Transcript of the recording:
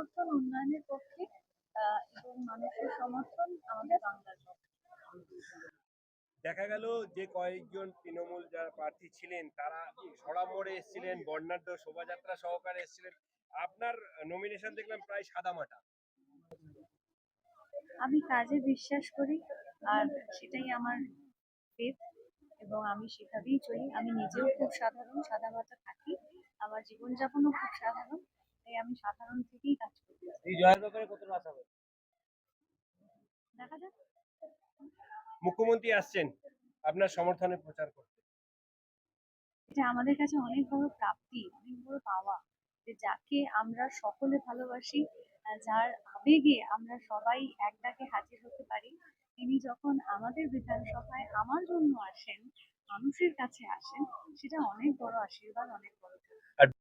সমর্থন উন্নয়নের পক্ষে এবং মানুষের সমর্থন আমাদের বাংলার পক্ষে। দেখা গেল যে কয়েকজন তৃণমূল যারা প্রার্থী ছিলেন তারা সরামোড়ে এসেছিলেন, বর্ণাঢ্য শোভাযাত্রা সহকারে এসেছিলেন। আপনার নমিনেশন দেখলাম প্রায় সাদামাটা। আমি কাজে বিশ্বাস করি, আর সেটাই আমার ফেথ, এবং আমি সেভাবেই চলি। আমি নিজেও খুব সাধারণ, সাদামাটা থাকি। আমার জীবনযাপনও খুব সাধারণ, তাই আমি সাধারণ থেকেই কাজ করি। এই জয়ের ব্যাপারে কতটা আশাবাদী? দেখা যাক। মুখ্যমন্ত্রী আসছেন আপনার সমর্থনে প্রচার করতে। এটা আমাদের কাছে অনেক বড় প্রাপ্তি, অনেক বড় পাওয়া, যে যাকে আমরা সকলে ভালোবাসি, যার আবেগে আমরা সবাই এক ডাকে হাজির হতে পারি, তিনি যখন আমাদের বিধানসভায় আমার জন্য আসেন, মানুষের কাছে আসেন, সেটা অনেক বড় আশীর্বাদ, অনেক বড়। আর